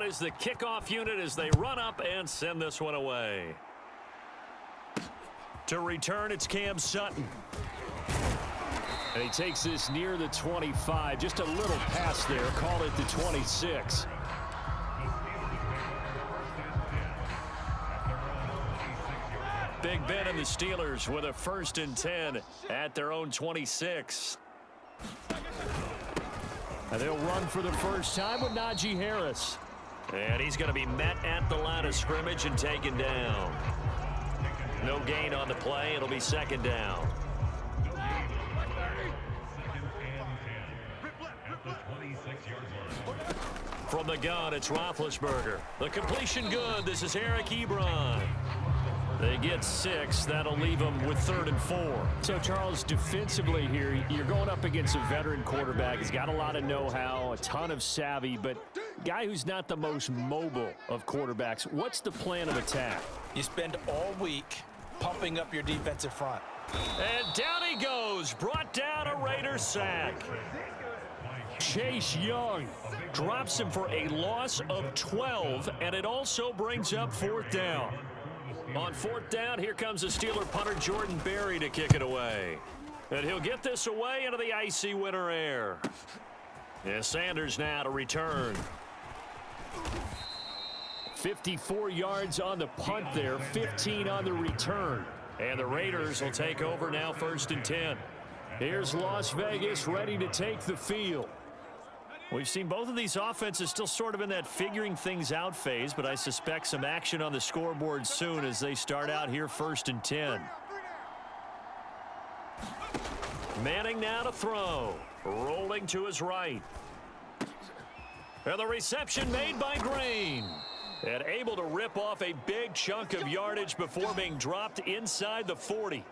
is the kickoff unit as they run up and send this one away. To return, it's Cam Sutton. And he takes this near the 25. Just a little pass there. Call it the 26. Big Ben and the Steelers with a 1st and 10 at their own 26. And they'll run for the first time with Najee Harris. And he's going to be met at the line of scrimmage and taken down. No gain on the play. It'll be 2nd down. From the gun, it's Roethlisberger. The completion good. This is Eric Ebron. They get 6. That'll leave them with 3rd and 4. So, Charles, defensively here, you're going up against a veteran quarterback. He's got a lot of know-how, a ton of savvy, but guy who's not the most mobile of quarterbacks. What's the plan of attack? You spend all week pumping up your defensive front. And down he goes. Brought down a Raiders sack. Chase Young Drops him for a loss of 12, and it also brings up 4th down. On 4th down, here comes the Steeler punter Jordan Berry to kick it away. And he'll get this away into the icy winter air. Yeah, Sanders now to return. 54 yards on the punt there, 15 on the return. And the Raiders will take over now 1st and 10. Here's Las Vegas ready to take the field. We've seen both of these offenses still sort of in that figuring things out phase, but I suspect some action on the scoreboard soon as they start out here 1st and 10. Manning now to throw. Rolling to his right. And the reception made by Green. And able to rip off a big chunk of yardage before being dropped inside the 40.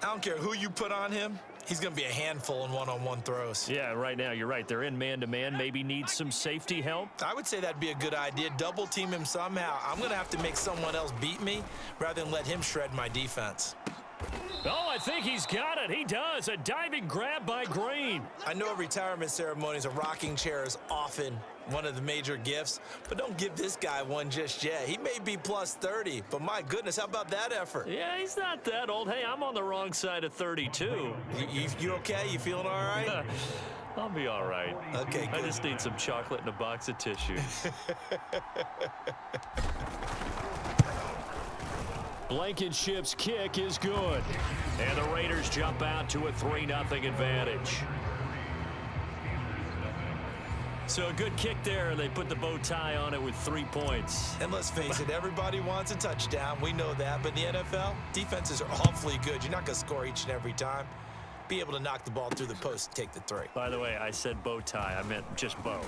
I don't care who you put on him. He's going to be a handful in one-on-one throws. Yeah, right now, you're right. They're in man-to-man. Maybe needs some safety help. I would say that'd be a good idea. Double team him somehow. I'm going to have to make someone else beat me rather than let him shred my defense. Oh, I think he's got it. He does. A diving grab by Green. I know at retirement ceremonies, a rocking chair is often one of the major gifts, but don't give this guy one just yet. He may be plus 30, but my goodness, how about that effort? Yeah, he's not that old. Hey, I'm on the wrong side of 32. You okay? You feeling all right? I'll be all right. Okay, good. I just need some chocolate and a box of tissues. Blankenship's kick is good. And the Raiders jump out to a 3-0 advantage. So a good kick there. They put the bow tie on it with 3 points. And let's face it, everybody wants a touchdown. We know that. But in the NFL, defenses are awfully good. You're not going to score each and every time. Be able to knock the ball through the post and take the 3. By the way, I said bow tie. I meant just bow.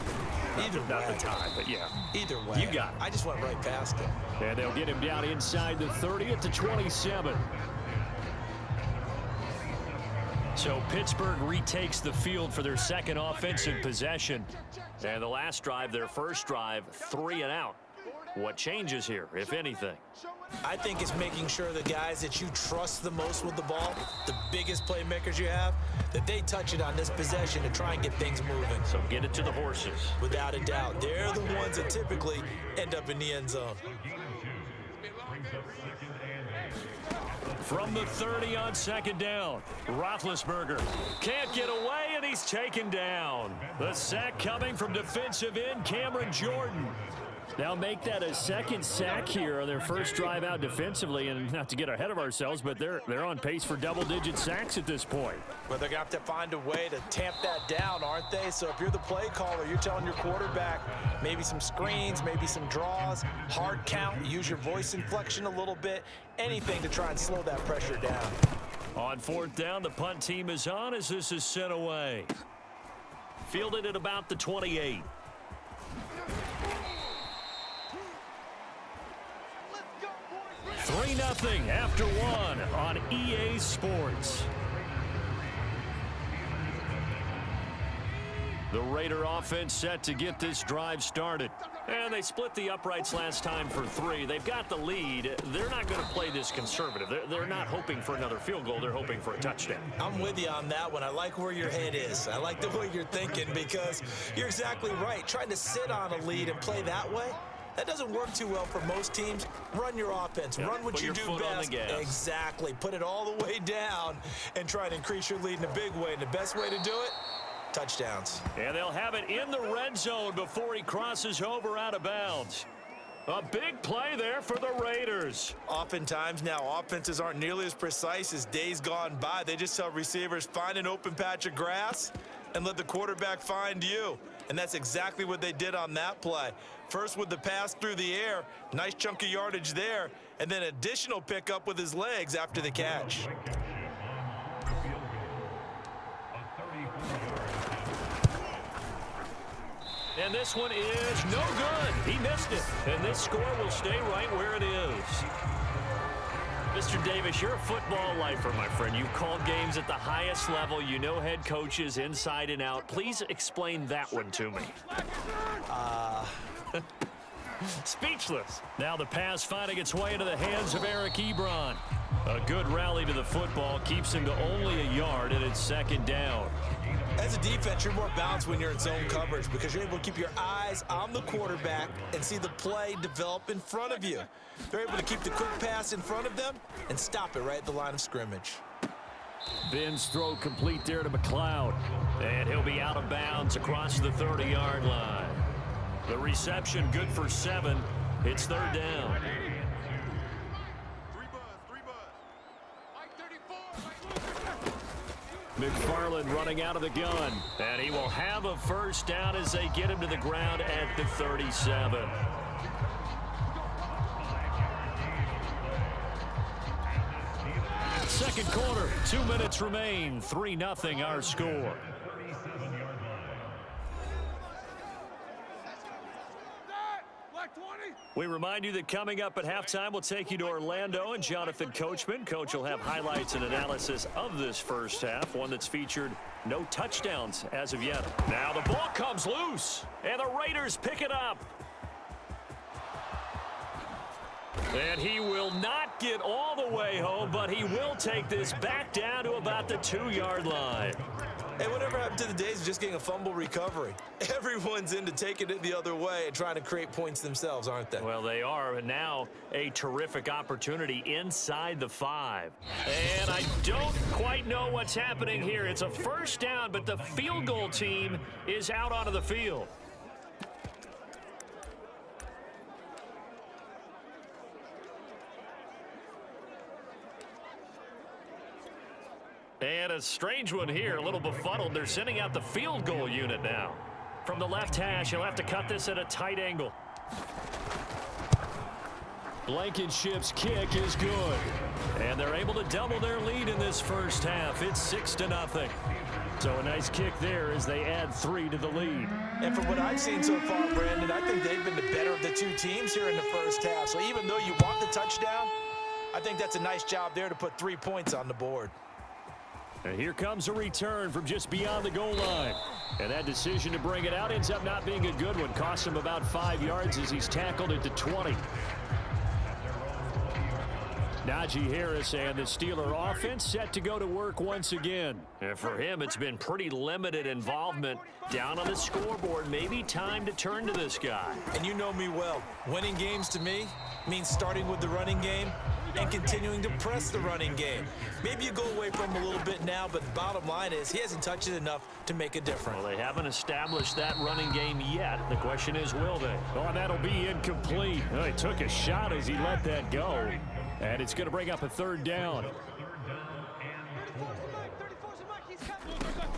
Either Not way. the tie, but yeah. Either way. You got it. I just went right past it. And they'll get him down inside the 30 at the 27. So Pittsburgh retakes the field for their second offensive possession. And the last drive, their first drive, 3 and out. What changes here, if anything? I think it's making sure the guys that you trust the most with the ball, the biggest playmakers you have, that they touch it on this possession to try and get things moving. So get it to the horses. Without a doubt. They're the ones that typically end up in the end zone. From the 30 on 2nd down, Roethlisberger can't get away, and he's taken down. The sack coming from defensive end Cameron Jordan. Now make that a second sack here on their first drive out defensively, and not to get ahead of ourselves, but they're on pace for double-digit sacks at this point. Well, they're going to have to find a way to tamp that down, aren't they? So if you're the play caller, you're telling your quarterback maybe some screens, maybe some draws, hard count, use your voice inflection a little bit, anything to try and slow that pressure down. On 4th down, the punt team is on as this is sent away. Fielded at about the 28. Three 3-0 after 1 on EA Sports. The Raider offense set to get this drive started. And they split the uprights last time for 3. They've got the lead. They're not going to play this conservative. They're not hoping for another field goal. They're hoping for a touchdown. I'm with you on that one. I like where your head is. I like the way you're thinking because you're exactly right. Trying to sit on a lead and play that way, that doesn't work too well for most teams. Run your offense. Run what you do best. Exactly. Put it all the way down and try to increase your lead in a big way. And the best way to do it, touchdowns. And they'll have it in the red zone before he crosses over out of bounds. A big play there for the Raiders. Oftentimes now, offenses aren't nearly as precise as days gone by. They just tell receivers, find an open patch of grass and let the quarterback find you. And that's exactly what they did on that play. First with the pass through the air, nice chunk of yardage there, and then additional pickup with his legs after the catch. And this one is no good. He missed it. And this score will stay right where it is. Mr. Davis, you're a football lifer, my friend. You've called games at the highest level. You know head coaches inside and out. Please explain that one to me. Speechless. Now the pass finding its way into the hands of Eric Ebron. A good rally to the football keeps him to only a yard, and it's second down. As a defense, you're more balanced when you're in zone coverage because you're able to keep your eyes on the quarterback and see the play develop in front of you. They're able to keep the quick pass in front of them and stop it right at the line of scrimmage. Ben's throw complete there to McLeod. And he'll be out of bounds across the 30-yard line. The reception good for 7. It's third down. McFarland running out of the gun. And he will have a first down as they get him to the ground at the 37. Second quarter, 2 minutes remain. 3-0 our score. We remind you that coming up at halftime, we'll take you to Orlando and Jonathan Coachman. Coach will have highlights and analysis of this first half, one that's featured no touchdowns as of yet. Now the ball comes loose, and the Raiders pick it up. And he will not get all the way home, but he will take this back down to about the 2-yard line. Hey, whatever happened to the days of just getting a fumble recovery? Everyone's into taking it the other way and trying to create points themselves, aren't they? Well, they are, and now a terrific opportunity inside the 5. And I don't quite know what's happening here. It's a first down, but the field goal team is out onto the field. And a strange one here, a little befuddled. They're sending out the field goal unit now. From the left hash, he'll have to cut this at a tight angle. Blankenship's kick is good. And they're able to double their lead in this first half. It's 6-0. So a nice kick there as they add 3 to the lead. And from what I've seen so far, Brandon, I think they've been the better of the two teams here in the first half. So even though you want the touchdown, I think that's a nice job there to put 3 points on the board. And here comes a return from just beyond the goal line. And that decision to bring it out ends up not being a good one. Costs him about 5 yards as he's tackled at the 20. Najee Harris and the Steeler offense set to go to work once again. And for him, it's been pretty limited involvement down on the scoreboard. Maybe time to turn to this guy. And you know me well. Winning games to me means starting with the running game and continuing to press the running game. Maybe you go away from him a little bit now, but the bottom line is he hasn't touched it enough to make a difference. Well, they haven't established that running game yet. The question is, will they? Oh, and that'll be incomplete. Oh, he took a shot as he let that go. And it's going to bring up a third down.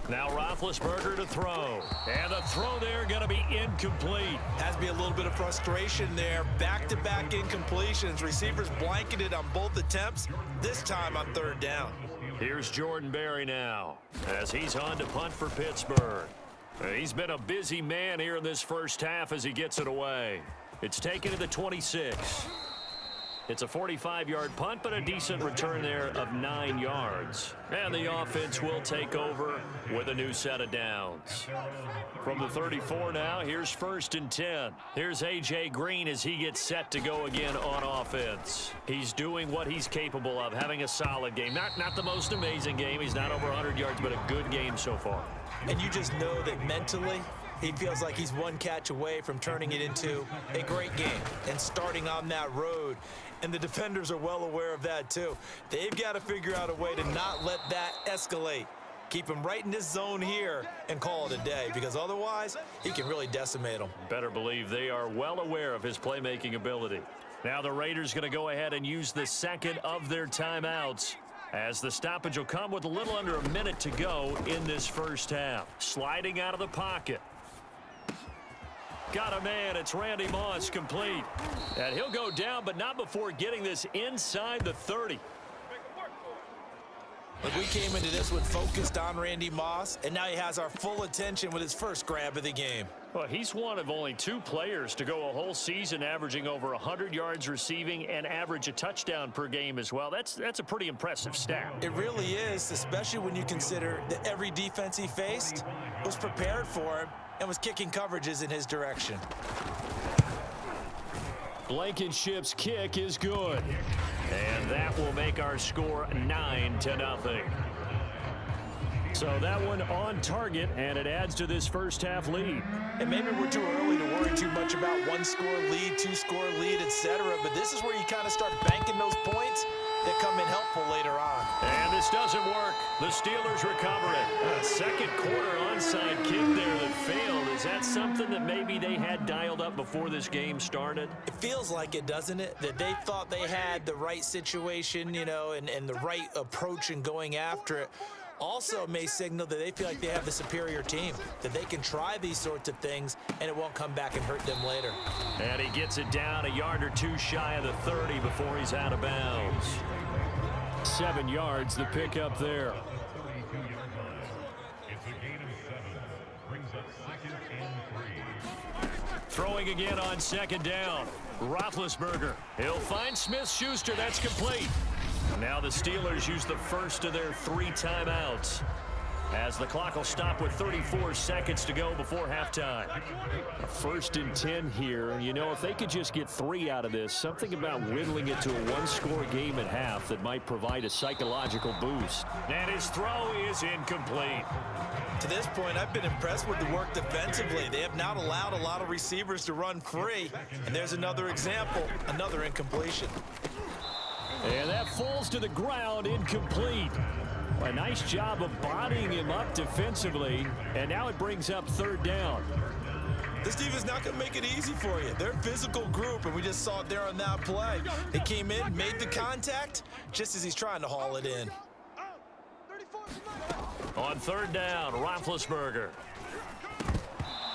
Now Roethlisberger to throw. And the throw there going to be incomplete. Has to be a little bit of frustration there. Back-to-back incompletions. Receivers blanketed on both attempts, this time on third down. Here's Jordan Berry now as he's on to punt for Pittsburgh. He's been a busy man here in this first half as he gets it away. It's taken to the 26. It's a 45-yard punt, but a decent return there of 9 yards. And the offense will take over with a new set of downs. From the 34 now, here's 1st and 10. Here's A.J. Green as he gets set to go again on offense. He's doing what he's capable of, having a solid game. Not the most amazing game. He's not over 100 yards, but a good game so far. And you just know that mentally, he feels like he's one catch away from turning it into a great game and starting on that road. And the defenders are well aware of that, too. They've got to figure out a way to not let that escalate. Keep him right in this zone here and call it a day, because otherwise he can really decimate them. Better believe they are well aware of his playmaking ability. Now the Raiders going to go ahead and use the second of their timeouts, as the stoppage will come with a little under a minute to go in this first half. Sliding out of the pocket. Got a man. It's Randy Moss, complete. And he'll go down, but not before getting this inside the 30. Look, we came into this one focused on Randy Moss, and now he has our full attention with his first grab of the game. Well, he's one of only 2 players to go a whole season averaging over 100 yards receiving and average a touchdown per game as well. That's a pretty impressive stat. It really is, especially when you consider that every defense he faced was prepared for him and was kicking coverages in his direction. Blankenship's kick is good. And that will make our score 9-0. So that one on target, and it adds to this first half lead. And maybe we're too early to worry too much about 1-score lead, 2-score lead, etc. But this is where you kind of start banking those points that come in helpful later on. And this doesn't work. The Steelers recover it. A second quarter onside kick there that failed. Is that something that maybe they had dialed up before this game started? It feels like it, doesn't it? That they thought they had the right situation, you know, and the right approach in going after it. Also may signal that they feel like they have the superior team, that they can try these sorts of things and it won't come back and hurt them later. And he gets it down a yard or 2 shy of the 30 before he's out of bounds. 7 yards, the pickup there. Throwing again on 2nd down. Roethlisberger. He'll find Smith-Schuster. That's complete. Now the Steelers use the first of their 3 timeouts, as the clock will stop with 34 seconds to go before halftime. 1st and 10 here. You know, if they could just get 3 out of this, something about whittling it to a 1-score game at half that might provide a psychological boost. And his throw is incomplete. To this point, I've been impressed with the work defensively. They have not allowed a lot of receivers to run free. And there's another example, another incompletion. And that falls to the ground, incomplete. A nice job of bodying him up defensively, and now it brings up 3rd down. This defense is not going to make it easy for you. They're a physical group, and we just saw it there on that play. They came in, made the contact, just as he's trying to haul it in. On 3rd down, Roethlisberger.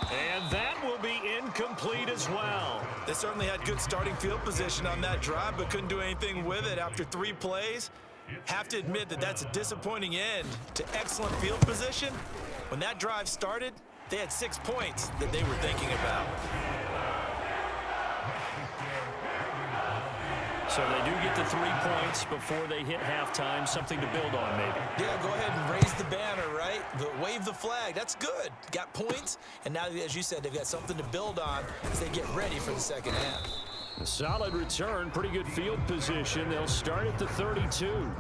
And that will be incomplete as well. They certainly had good starting field position on that drive, but couldn't do anything with it after 3 plays. Have to admit that that's a disappointing end to excellent field position. When that drive started, they had 6 points that they were thinking about. So they do get the 3 points before they hit halftime, something to build on maybe. Yeah, go ahead and raise the banner, right? But wave the flag. That's good. Got points, and now, as you said, they've got something to build on as they get ready for the second half. A solid return, pretty good field position. They'll start at the 32.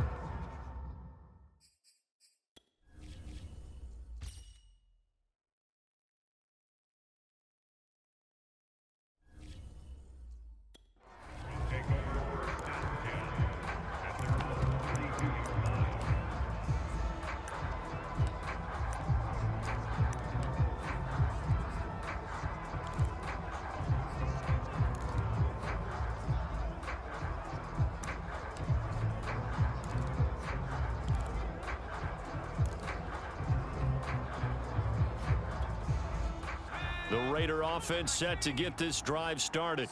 The Raider offense set to get this drive started.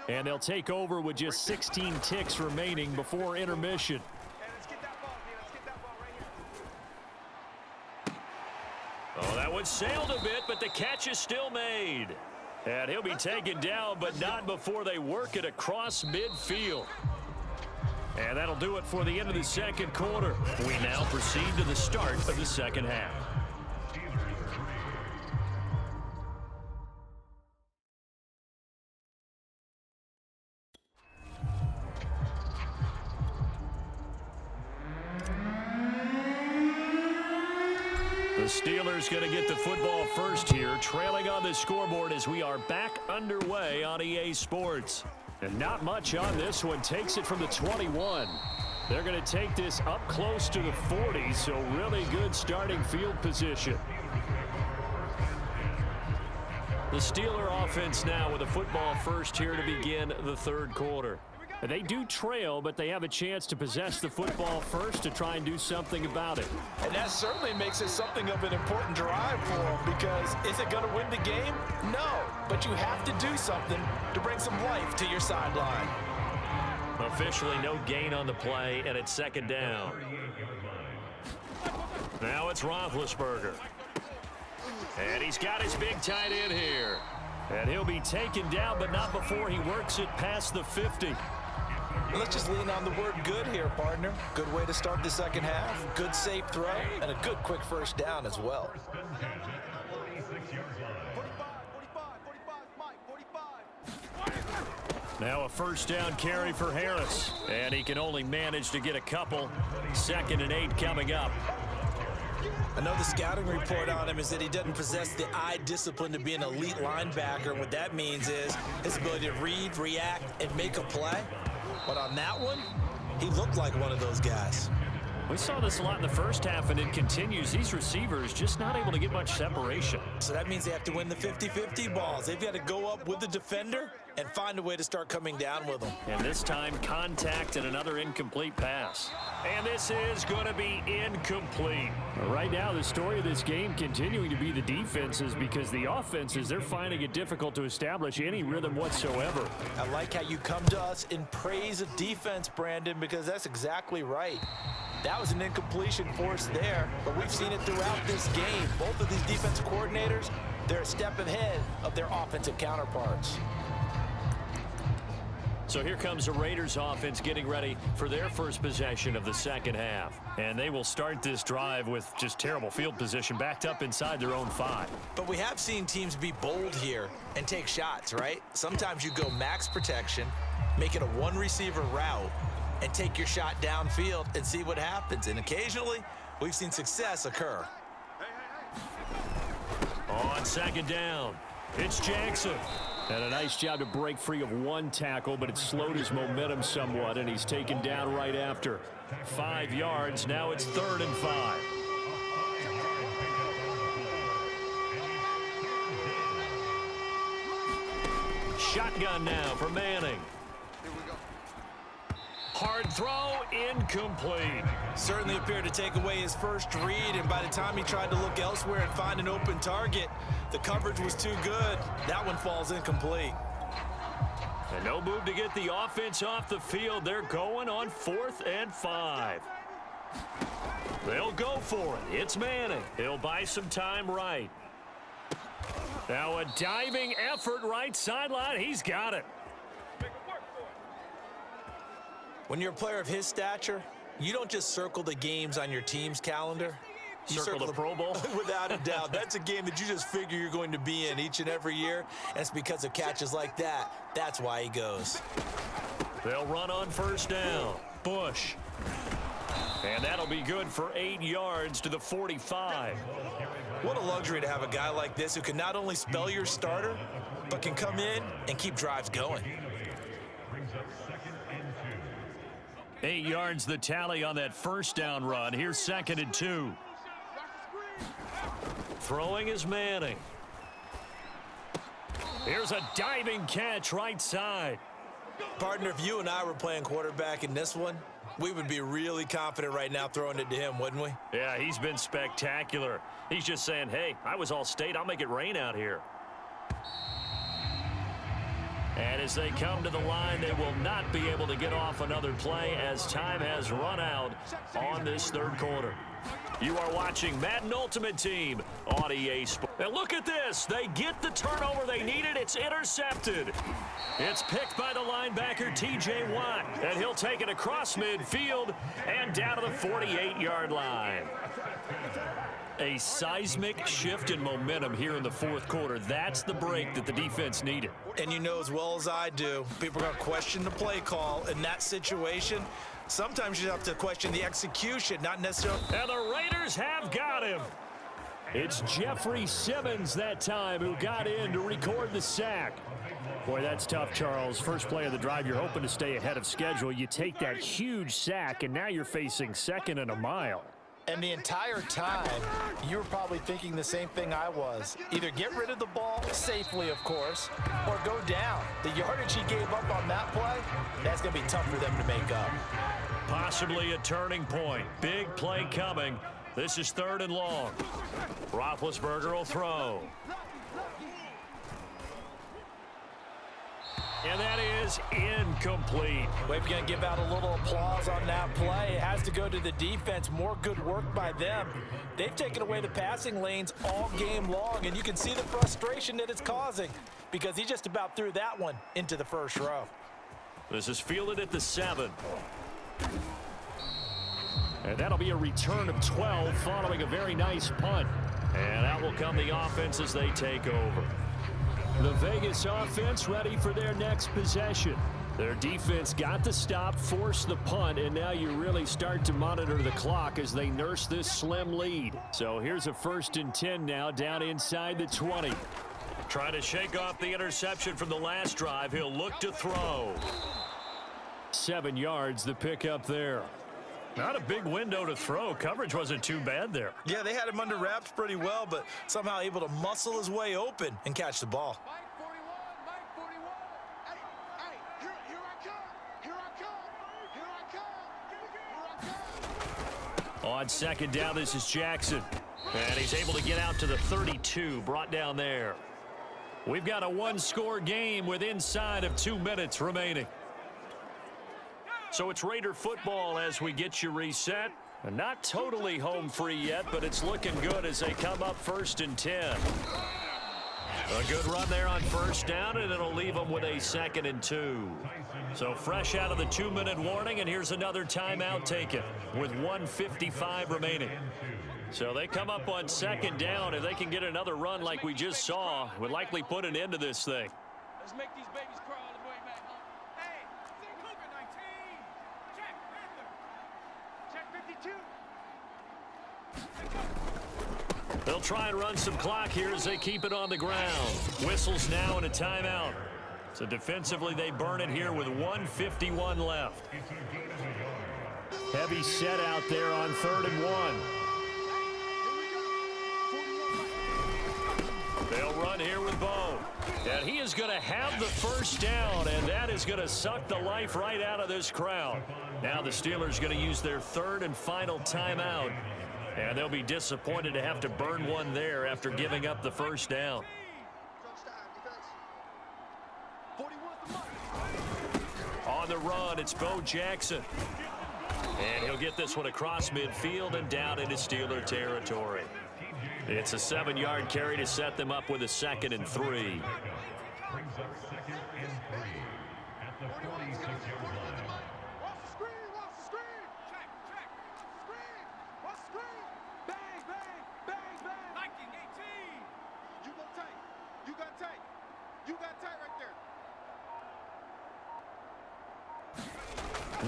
And they'll take over with just 16 ticks remaining before intermission. Oh, that one sailed a bit, but the catch is still made. And he'll be taken down, but not before they work it across midfield. And that'll do it for the end of the second quarter. We now proceed to the start of the second half. The Steelers going to get the football first here, trailing on the scoreboard as we are back underway on EA Sports. And not much on this one. Takes it from the 21. They're going to take this up close to the 40, so really good starting field position. The Steeler offense now with a football first here to begin the third quarter. They do trail, but they have a chance to possess the football first to try and do something about it. And that certainly makes it something of an important drive for them, because is it going to win the game? No, but you have to do something to bring some life to your sideline. Officially no gain on the play, and it's second down. Now it's Roethlisberger. And he's got his big tight end here. And he'll be taken down, but not before he works it past the 50. Let's just lean on the word good here, partner. Good way to start the second half. Good safe throw, and a good quick first down as well. Now a first down carry for Harris. And he can only manage to get a couple. 2nd and 8 coming up. Another scouting report on him is that he doesn't possess the eye discipline to be an elite linebacker. And what that means is his ability to read, react, and make a play. But on that one, he looked like one of those guys. We saw this a lot in the first half, and it continues. These receivers just not able to get much separation. So that means they have to win the 50-50 balls. They've got to go up with the defender and find a way to start coming down with them. And this time, contact and another incomplete pass. And this is going to be incomplete. Right now, the story of this game continuing to be the defenses, because the offenses, they're finding it difficult to establish any rhythm whatsoever. I like how you come to us in praise of defense, Brandon, because that's exactly right. That was an incompletion forced there, but we've seen it throughout this game. Both of these defensive coordinators, they're a step ahead of their offensive counterparts. So here comes the Raiders offense getting ready for their first possession of the second half. And they will start this drive with just terrible field position, backed up inside their own 5. But we have seen teams be bold here and take shots, right? Sometimes you go max protection, make it a one receiver route, and take your shot downfield and see what happens. And occasionally, we've seen success occur. On second down, it's Jackson. And a nice job to break free of one tackle, but it slowed his momentum somewhat, and he's taken down right after. 5 yards, now it's 3rd and 5. Shotgun now for Manning. Hard throw, incomplete. Certainly appeared to take away his first read, and by the time he tried to look elsewhere and find an open target, the coverage was too good. That one falls incomplete. And no move to get the offense off the field. They're going on 4th and 5. They'll go for it. It's Manning. He'll buy some time right. Now a diving effort right sideline. He's got it. When you're a player of his stature, you don't just circle the games on your team's calendar. You circle the Pro Bowl? Without a doubt. That's a game that you just figure you're going to be in each and every year. And it's because of catches like that. That's why he goes. They'll run on first down. Bush. And that'll be good for 8 yards to the 45. What a luxury to have a guy like this who can not only spell your starter, but can come in and keep drives going. 8 yards the tally on that first down run. Here's 2nd and 2. Throwing is Manning. Here's a diving catch right side. Partner, if you and I were playing quarterback in this one, we would be really confident right now throwing it to him, wouldn't we? Yeah, he's been spectacular. He's just saying, hey, I was all state. I'll make it rain out here. And as they come to the line, they will not be able to get off another play as time has run out on this third quarter. You are watching Madden Ultimate Team on EA Sports. And look at this. They get the turnover they needed. It's intercepted. It's picked by the linebacker, T.J. Watt. And he'll take it across midfield and down to the 48-yard line. A seismic shift in momentum here in the fourth quarter. That's the break that the defense needed. And you know as well as I do, people are going to question the play call in that situation. Sometimes you have to question the execution, not necessarily. And the Raiders have got him. It's Jeffrey Simmons that time who got in to record the sack. Boy, that's tough, Charles. First play of the drive, you're hoping to stay ahead of schedule. You take that huge sack, and now you're facing second and a mile. And the entire time, you were probably thinking the same thing I was. Either get rid of the ball, safely of course, or go down. The yardage he gave up on that play, that's going to be tough for them to make up. Possibly a turning point. Big play coming. This is 3rd and long. Roethlisberger will throw. And that is incomplete. We're going to give out a little applause on that play. It has to go to the defense. More good work by them. They've taken away the passing lanes all game long, and you can see the frustration that it's causing because he just about threw that one into the first row. This is fielded at the 7. And that'll be a return of 12 following a very nice punt. And out will come the offense as they take over. The Vegas offense ready for their next possession. Their defense got the stop, forced the punt, and now you really start to monitor the clock as they nurse this slim lead. So here's a 1st and 10 now down inside the 20. Trying to shake off the interception from the last drive. He'll look to throw. 7 yards, the pickup there. Not a big window to throw. Coverage wasn't too bad there. Yeah, they had him under wraps pretty well, but somehow able to muscle his way open and catch the ball. On 2nd down, this is Jackson. And he's able to get out to the 32, brought down there. We've got a 1-score game with inside of 2 minutes remaining. So it's Raider football as we get you reset. And not totally home free yet, but it's looking good as they come up 1st and 10. A good run there on 1st down, and it'll leave them with a 2nd and 2. So fresh out of the 2-minute warning, and here's another timeout taken with 1:55 remaining. So they come up on 2nd down. If they can get another run like we just saw, would likely put an end to this thing. Let's make these babies crawl all the way back home. Hey, COVID-19. Check, Panther. Check 52. They'll try and run some clock here as they keep it on the ground. Whistles now and a timeout. So defensively, they burn it here with 1:51 left. Heavy set out there on 3rd and 1. They'll run here with Bo. And he is going to have the 1st down, and that is going to suck the life right out of this crowd. Now the Steelers going to use their 3rd and final timeout. And they'll be disappointed to have to burn one there after giving up the 1st down. On the run, it's Bo Jackson. And he'll get this one across midfield and down into Steeler territory. It's a 7-yard carry to set them up with a 2nd and 3.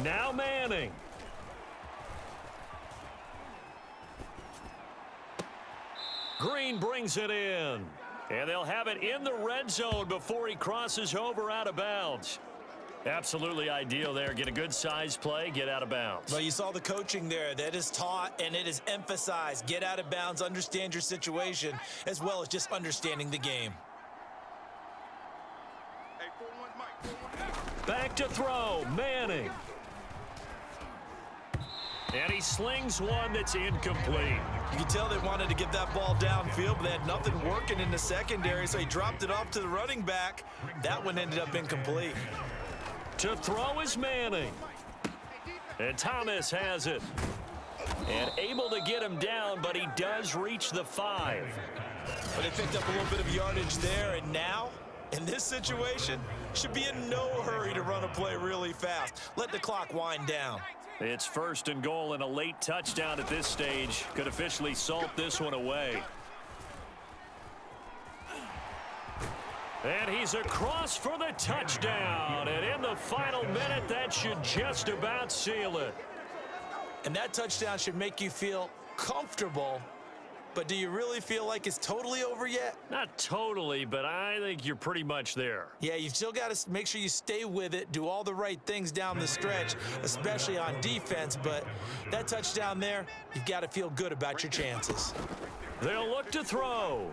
Now Manning. Green brings it in. And they'll have it in the red zone before he crosses over out of bounds. Absolutely ideal there. Get a good size play, get out of bounds. Well, you saw the coaching there. That is taught and it is emphasized. Get out of bounds, understand your situation, as well as just understanding the game. Back to throw, Manning. And he slings one that's incomplete. You can tell they wanted to get that ball downfield, but they had nothing working in the secondary, so he dropped it off to the running back. That one ended up incomplete. To throw is Manning. And Thomas has it. And able to get him down, but he does reach the 5. But they picked up a little bit of yardage there, and now, in this situation, should be in no hurry to run a play really fast. Let the clock wind down. It's 1st and goal and a late touchdown at this stage. Could officially salt this one away. And he's across for the touchdown. And in the final minute, that should just about seal it. And that touchdown should make you feel comfortable. But do you really feel like it's totally over yet? Not totally, but I think you're pretty much there. Yeah, you've still got to make sure you stay with it, do all the right things down the stretch, especially on defense. But that touchdown there, you've got to feel good about your chances. They'll look to throw.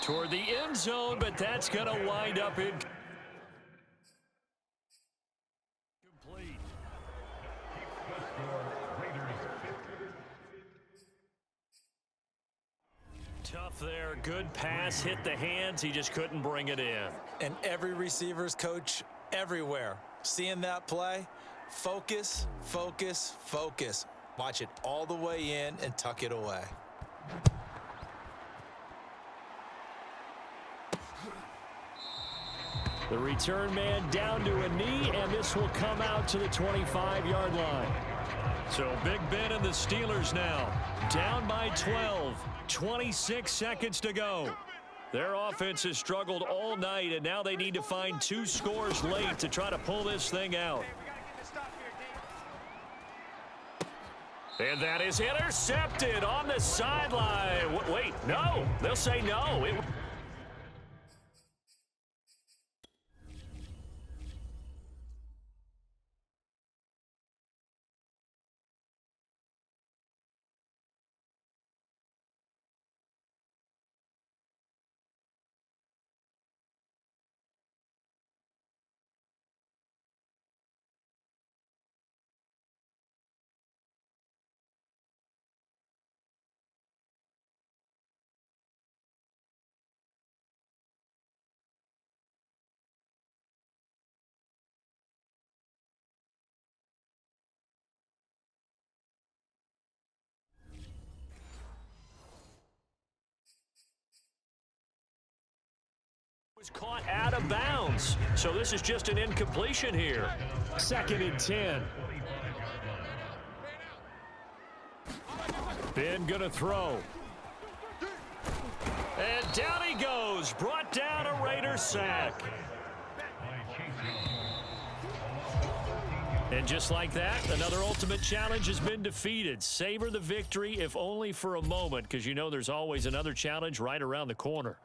Toward the end zone, but that's going to wind up in complete. Tough there. Good pass. Hit the hands. He just couldn't bring it in. And every receiver's coach everywhere. Seeing that play, focus, focus, focus. Watch it all the way in and tuck it away. The return man down to a knee, and this will come out to the 25-yard line. So Big Ben and the Steelers now down by 12. 26 seconds to go. Their offense has struggled all night, and now they need to find 2 scores late to try to pull this thing out. And that is intercepted on the sideline. Wait, no. They'll say no. It was caught out of bounds. So this is just an incompletion here. 2nd and 10. Ben gonna throw. And down he goes. Brought down a Raider sack. And just like that, another ultimate challenge has been defeated. Savor the victory, if only for a moment, because you know there's always another challenge right around the corner.